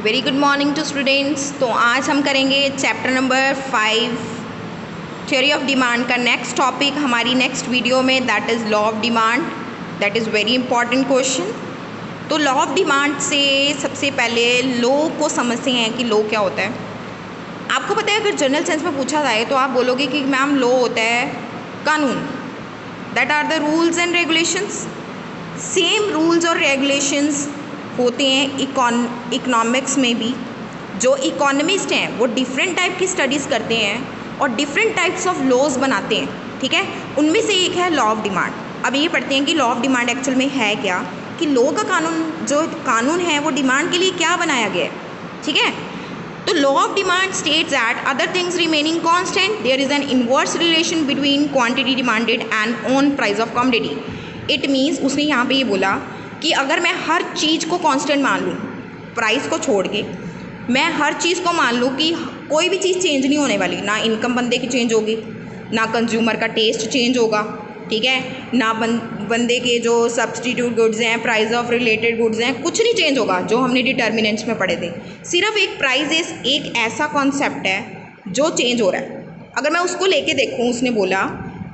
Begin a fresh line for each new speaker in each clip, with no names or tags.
Very good morning to students. तो आज हम करेंगे chapter number 5 theory of demand का नेक्स्ट टॉपिक हमारी नेक्स्ट वीडियो में, that is law of demand. That is very important question. तो लॉ ऑफ डिमांड से सबसे पहले लॉ को समझते हैं कि लॉ क्या होता है। आपको पता है, अगर जनरल सेंस में पूछा जाए तो आप बोलोगे कि मैम लॉ होता है कानून, that are the rules and regulations. Same rules और रेगुलेशंस होते हैं इकोनॉमिक्स में भी। जो इकोनॉमिस्ट हैं वो डिफरेंट टाइप की स्टडीज़ करते हैं और डिफरेंट टाइप्स ऑफ लॉज बनाते हैं, ठीक है। उनमें से एक है लॉ ऑफ डिमांड। अब ये पढ़ते हैं कि लॉ ऑफ डिमांड एक्चुअल में है क्या, कि लॉ का कानून जो कानून है वो डिमांड के लिए क्या बनाया गया है, ठीक है। तो law of demand states that other things remaining constant there is an inverse relation between quantity demanded and on price of commodity. It means उसने यहाँ पे ये बोला कि अगर मैं हर चीज़ को कांस्टेंट मान लूँ, प्राइस को छोड़ के मैं हर चीज़ को मान लूँ कि कोई भी चीज़ चेंज नहीं होने वाली, ना इनकम बंदे की चेंज होगी, ना कंज्यूमर का टेस्ट चेंज होगा, ठीक है, ना बंदे के जो सब्सटीट्यूट गुड्स हैं, प्राइस ऑफ रिलेटेड गुड्स हैं, कुछ नहीं चेंज होगा जो हमने डिटर्मिनेंट्स में पढ़े थे। सिर्फ एक प्राइस एक ऐसा कॉन्सेप्ट है जो चेंज हो रहा है। अगर मैं उसको लेके देखूँ, उसने बोला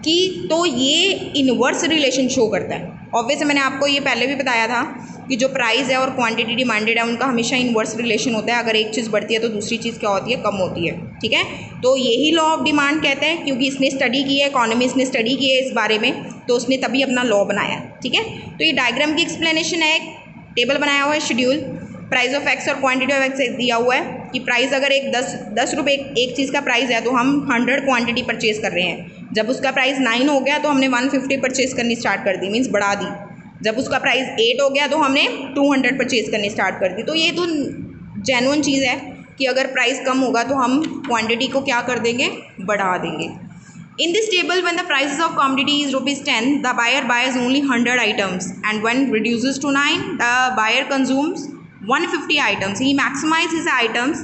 कि तो ये इनवर्स रिलेशन शो करता है। ऑब्वियसली मैंने आपको ये पहले भी बताया था कि जो प्राइस है और क्वांटिटी डिमांडेड है उनका हमेशा इनवर्स रिलेशन होता है। अगर एक चीज़ बढ़ती है तो दूसरी चीज़ क्या होती है, कम होती है, ठीक है। तो यही लॉ ऑफ डिमांड कहते हैं, क्योंकि इसने स्टडी की है, इकोनॉमिस्ट ने स्टडी की है इस बारे में, तो उसने तभी अपना लॉ बनाया, ठीक है। तो ये डायग्राम की एक्सप्लेनेशन है, एक टेबल बनाया हुआ है, शेड्यूल, प्राइस ऑफ एक्स और क्वांटिटी ऑफ एक्स दिया हुआ है कि प्राइस अगर एक 10 रुपये एक चीज़ का प्राइस है तो हम 100 क्वांटिटी परचेज़ कर रहे हैं। जब उसका प्राइस 9 हो गया तो हमने 150 परचेज़ करनी स्टार्ट कर दी, मीन्स बढ़ा दी। जब उसका प्राइस 8 हो गया तो हमने 200 परचेज़ करनी स्टार्ट कर दी। तो ये तो जेन्युइन चीज़ है कि अगर प्राइस कम होगा तो हम क्वांटिटी को क्या कर देंगे, बढ़ा देंगे। In this table, when the prices of commodity is ₹10, the buyer buys only 100 items, and when reduces to 9, the buyer consumes 150 items. He maximizes his items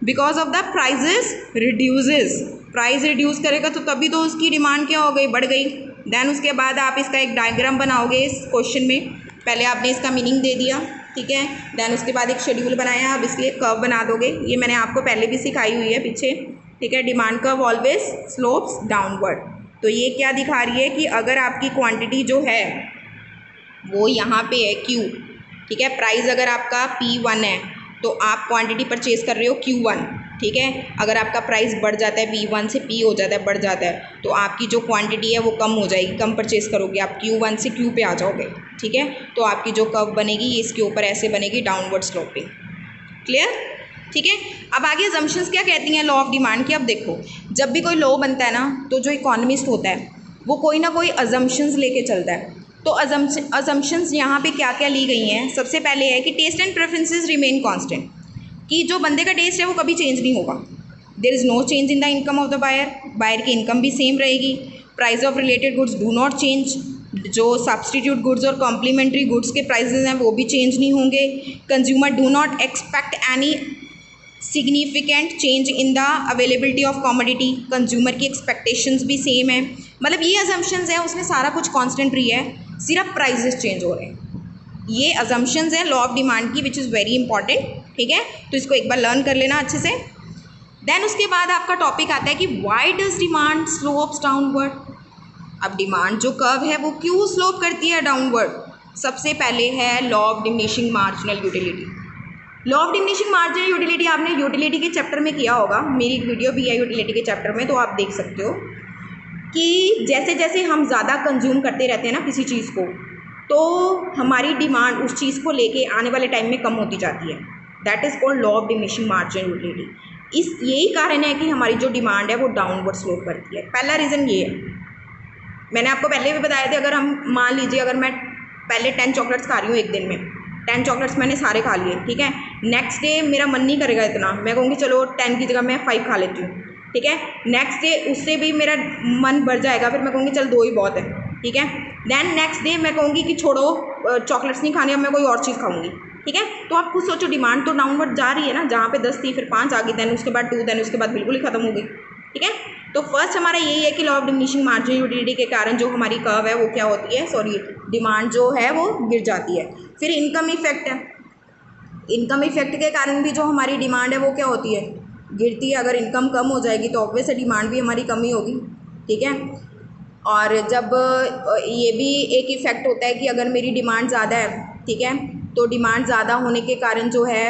because of the prices reduces. Price reduce करेगा तो तभी तो उसकी demand क्या हो गई, बढ़ गई। देन उसके बाद आप इसका एक डायग्राम बनाओगे इस क्वेश्चन में। पहले आपने इसका मीनिंग दे दिया, ठीक है। देन उसके बाद एक शेड्यूल बनाया, अब इसकी एक कर्व बना दोगे। ये मैंने आपको पहले भी सिखाई हुई है पीछे, ठीक है। Demand curve always slopes downward. तो ये क्या दिखा रही है कि अगर आपकी क्वांटिटी जो है वो यहाँ पे है Q, ठीक है। प्राइस अगर आपका P1 है तो आप क्वांटिटी परचेज़ कर रहे हो Q1, ठीक है। अगर आपका प्राइस बढ़ जाता है, P1 से P हो जाता है, बढ़ जाता है, तो आपकी जो क्वांटिटी है वो कम हो जाएगी, कम परचेज़ करोगे, आप Q1 से Q पे आ जाओगे, ठीक है। तो आपकी जो कर्व बनेगी ये इसके ऊपर ऐसे बनेगी, डाउनवर्ड स्लोपिंग। क्लियर, ठीक है। अब आगे अजम्पशंस क्या कहती हैं लॉ ऑफ डिमांड की। अब देखो, जब भी कोई लॉ बनता है ना तो जो इकोनॉमिस्ट होता है वो कोई ना कोई अजम्पशंस लेके चलता है। तो अजम्पशंस यहाँ पे क्या क्या ली गई हैं। सबसे पहले है कि test and preferences remain constant, कि जो बंदे का टेस्ट है वो कभी चेंज नहीं होगा। There is no change in the income of the buyer, buyer की इनकम भी सेम रहेगी। Price of related goods do not change, जो सब्सटीट्यूट गुड्स और कॉम्प्लीमेंट्री गुड्स के प्राइसेस हैं वो भी चेंज नहीं होंगे। Consumer do not expect any significant change in the availability of commodity, consumer की एक्सपेक्टेशंस भी सेम है। मतलब ये अजम्पशंस है, उसमें सारा कुछ कांस्टेंट रही है, सिर्फ प्राइसेस चेंज हो रहे हैं। ये अजम्पशंस है लॉ ऑफ डिमांड की, विच इज़ वेरी इंपॉर्टेंट, ठीक है। तो इसको एक बार लर्न कर लेना अच्छे से। देन उसके बाद आपका टॉपिक आता है कि why does demand slopes downward. अब डिमांड जो कर्व है वो क्यों स्लोप करती है डाउनवर्ड। सबसे पहले है law of diminishing marginal utility. Law of diminishing marginal utility आपने यूटिलिटी के चैप्टर में किया होगा, मेरी एक वीडियो भी है यूटिलिटी के चैप्टर में, तो आप देख सकते हो कि जैसे जैसे हम ज़्यादा कंज्यूम करते रहते हैं ना किसी चीज़ को, तो हमारी डिमांड उस चीज़ को लेके आने वाले टाइम में कम होती जाती है। That is called law of diminishing marginal utility. इस यही कारण है कि हमारी जो डिमांड है वो डाउनवर्ड स्लोप करती है। पहला रीज़न ये है, मैंने आपको पहले भी बताया था, अगर हम मान लीजिए अगर मैं पहले 10 चॉकलेट्स खा रही हूँ एक दिन में, 10 चॉकलेट्स मैंने सारे खा लिए, ठीक है। नेक्स्ट डे मेरा मन नहीं करेगा इतना, मैं कहूँगी चलो 10 की जगह मैं 5 खा लेती हूँ, ठीक है। नेक्स्ट डे उससे भी मेरा मन बढ़ जाएगा, फिर मैं कहूँगी चल 2 ही बहुत है, ठीक है। देन नेक्स्ट डे मैं कहूँगी कि छोड़ो चॉकलेट्स नहीं खानी, अब मैं कोई और चीज़ खाऊँगी, ठीक है। तो आप खुद सोचो, डिमांड तो डाउनवर्ड जा रही है ना, जहाँ पे 10 थी फिर 5 आ गई, देन उसके बाद 2, देन उसके बाद बिल्कुल ही खत्म हो गई, ठीक है। तो फर्स्ट हमारा यही है कि law of diminishing marginal utility के कारण जो हमारी कर्व है वो क्या होती है, सॉरी डिमांड जो है वो गिर जाती है। फिर इनकम इफेक्ट है। इनकम इफेक्ट के कारण भी जो हमारी डिमांड है वो क्या होती है, गिरती है। अगर इनकम कम हो जाएगी तो ऑब्वियस है डिमांड भी हमारी कम ही होगी, ठीक है। और जब ये भी एक इफ़ेक्ट होता है कि अगर मेरी डिमांड ज़्यादा है, ठीक है, तो डिमांड ज़्यादा होने के कारण जो है,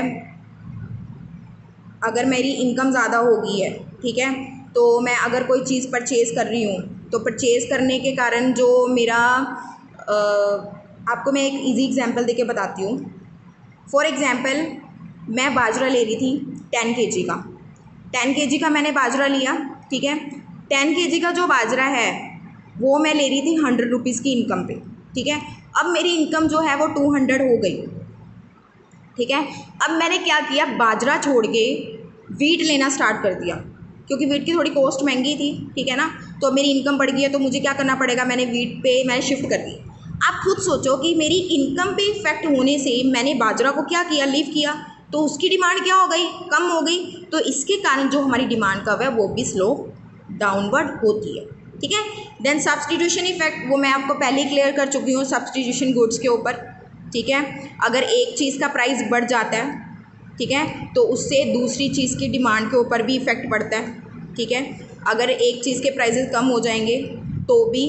अगर मेरी इनकम ज़्यादा होगी है, ठीक है, तो मैं अगर कोई चीज़ परचेज़ कर रही हूँ तो परचेज़ करने के कारण जो मेरा आपको मैं एक इजी एग्जांपल देके बताती हूँ। फॉर एग्जांपल मैं बाजरा ले रही थी 10 kg का, 10 kg का मैंने बाजरा लिया, ठीक है। 10 kg का जो बाजरा है वो मैं ले रही थी 100 रुपीज़ की इनकम पे, ठीक है। अब मेरी इनकम जो है वो 200 हो गई, ठीक है। अब मैंने क्या किया, बाजरा छोड़ के वीट लेना स्टार्ट कर दिया, क्योंकि वीट की थोड़ी कॉस्ट महंगी थी, ठीक है ना। तो अब मेरी इनकम बढ़ गई है तो मुझे क्या करना पड़ेगा, मैंने वीट पे मैंने शिफ्ट कर दी। आप खुद सोचो कि मेरी इनकम पे इफेक्ट होने से मैंने बाजरा को क्या किया, लीव किया, तो उसकी डिमांड क्या हो गई, कम हो गई। तो इसके कारण जो हमारी डिमांड कर्व है वो भी स्लो डाउनवर्ड होती है, ठीक है। देन सब्सटीट्यूशन इफेक्ट, वो मैं आपको पहले ही क्लियर कर चुकी हूँ सब्सटीट्यूशन गुड्स के ऊपर, ठीक है। अगर एक चीज़ का प्राइस बढ़ जाता है, ठीक है, तो उससे दूसरी चीज़ की डिमांड के ऊपर भी इफ़ेक्ट पड़ता है, ठीक है। अगर एक चीज़ के प्राइसेस कम हो जाएंगे तो भी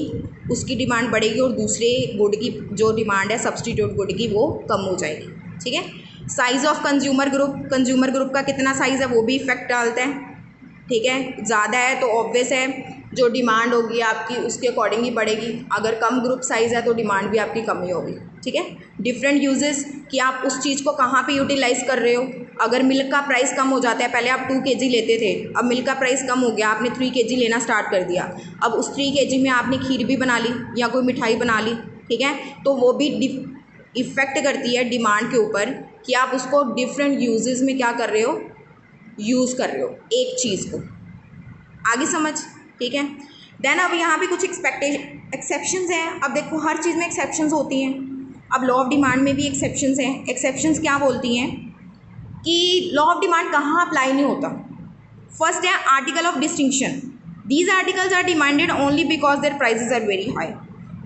उसकी डिमांड बढ़ेगी और दूसरे गुड की जो डिमांड है सब्सटीट्यूट गुड की वो कम हो जाएगी, ठीक है। साइज़ ऑफ कंज्यूमर ग्रुप का कितना साइज़ है वो भी इफेक्ट डालता है, ठीक है। ज़्यादा है तो ऑब्वियस है जो डिमांड होगी आपकी उसके अकॉर्डिंग ही बढ़ेगी, अगर कम ग्रुप साइज़ है तो डिमांड भी आपकी कम ही होगी, ठीक है। डिफरेंट यूजेस कि आप उस चीज़ को कहाँ पे यूटिलाइज़ कर रहे हो। अगर मिल्क का प्राइस कम हो जाता है, पहले आप 2 kg लेते थे, अब मिल्क का प्राइस कम हो गया, आपने 3 kg लेना स्टार्ट कर दिया, अब उस 3 kg में आपने खीर भी बना ली या कोई मिठाई बना ली, ठीक है, तो वो भी इफ़ेक्ट करती है डिमांड के ऊपर कि आप उसको डिफरेंट यूजेस में क्या कर रहे हो, यूज़ कर रहे हो एक चीज़ को। आगे समझ, ठीक है। देन अब यहाँ पे कुछ एक्सेप्शंस हैं। अब देखो हर चीज़ में एक्सेप्शंस होती हैं, अब लॉ ऑफ डिमांड में भी एक्सेप्शंस हैं। एक्सेप्शंस क्या बोलती हैं कि लॉ ऑफ डिमांड कहाँ अप्लाई नहीं होता। फर्स्ट है article of distinction, these articles are demanded only because their prices are very high.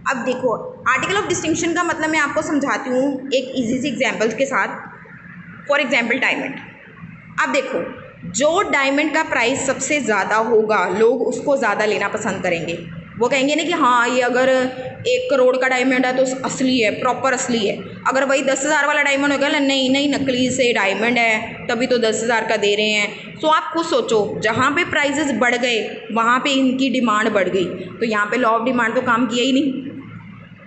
अब देखो आर्टिकल ऑफ डिस्टिंक्शन का मतलब मैं आपको समझाती हूँ एक ईजी से एग्जाम्पल के साथ। फॉर एग्जाम्पल डायमंड, अब देखो जो डायमंड का प्राइस सबसे ज़्यादा होगा लोग उसको ज़्यादा लेना पसंद करेंगे। वो कहेंगे ना कि हाँ ये अगर 1 करोड़ का डायमंड है तो असली है, प्रॉपर असली है। अगर वही 10,000 वाला डायमंड होगा, नहीं नहीं नकली से डायमंड है तभी तो 10,000 का दे रहे हैं। सो आप खुद सोचो, जहाँ पे प्राइजेस बढ़ गए वहाँ पे इनकी डिमांड बढ़ गई, तो यहाँ पे लॉ ऑफ डिमांड तो काम किया ही नहीं।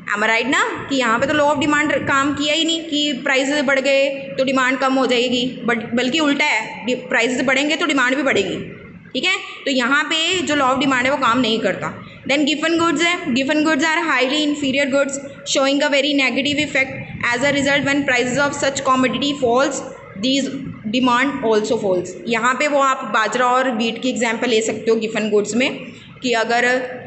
एम राइट ना, कि यहाँ पे तो लॉ ऑफ डिमांड काम किया ही नहीं कि प्राइसेस बढ़ गए तो डिमांड कम हो जाएगी, बल्कि उल्टा है, प्राइसेस बढ़ेंगे तो डिमांड भी बढ़ेगी, ठीक है। तो यहाँ पे जो लॉ ऑफ डिमांड है वो काम नहीं करता। देन गिवन गुड्स है, given goods are highly inferior goods showing a very negative effect as a result when prices of such commodity falls these demand also falls. यहाँ पे वो आप बाजरा और वीट की एग्जाम्पल ले सकते हो गिवन गुड्स में, कि अगर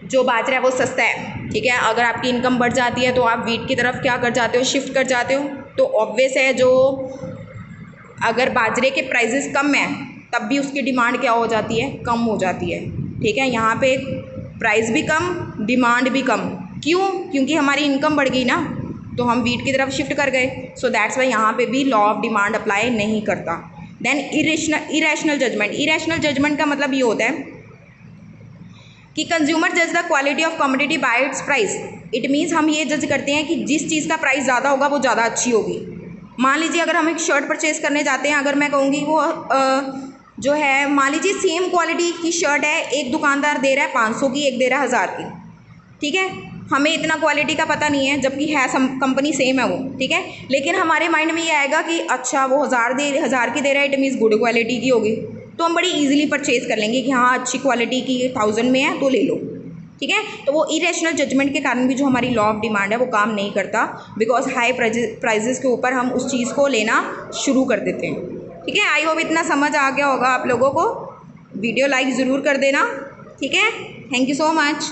जो बाजरा है वो सस्ता है, ठीक है, अगर आपकी इनकम बढ़ जाती है तो आप वीट की तरफ क्या कर जाते हो, शिफ्ट कर जाते हो। तो ऑब्वियस है जो अगर बाजरे के प्राइसेस कम हैं तब भी उसकी डिमांड क्या हो जाती है, कम हो जाती है, ठीक है। यहाँ पे प्राइस भी कम, डिमांड भी कम, क्यों, क्योंकि हमारी इनकम बढ़ गई ना, तो हम वीट की तरफ शिफ्ट कर गए। सो दैट्स वाई यहाँ पे भी लॉ ऑफ डिमांड अप्लाई नहीं करता। Then irrational judgement, irrational judgement का मतलब ये होता है कि कंज्यूमर जज the quality of commodity by its price. It means हम ये जज करते हैं कि जिस चीज़ का प्राइस ज़्यादा होगा वो ज़्यादा अच्छी होगी। मान लीजिए अगर हम एक शर्ट परचेज़ करने जाते हैं, अगर मैं कहूँगी वो जो है, मान लीजिए सेम क्वालिटी की शर्ट है, एक दुकानदार दे रहा है 500 की, एक दे रहा है 1000 की, ठीक है। हमें इतना क्वालिटी का पता नहीं है, जबकि है कंपनी सेम है वो, ठीक है, लेकिन हमारे माइंड में ये आएगा कि अच्छा वो 1000 की दे रहा है, इट मीन्स गुड क्वालिटी की होगी, तो हम बड़ी इजीली परचेज़ कर लेंगे कि हाँ अच्छी क्वालिटी की 1000 में है तो ले लो, ठीक है। तो वो इरेशनल जजमेंट के कारण भी जो हमारी लॉ ऑफ डिमांड है वो काम नहीं करता, बिकॉज हाई प्राइजेस के ऊपर हम उस चीज़ को लेना शुरू कर देते हैं, ठीक है। आई होप इतना समझ आ गया होगा आप लोगों को। वीडियो लाइक ज़रूर कर देना, ठीक है। Thank you so much.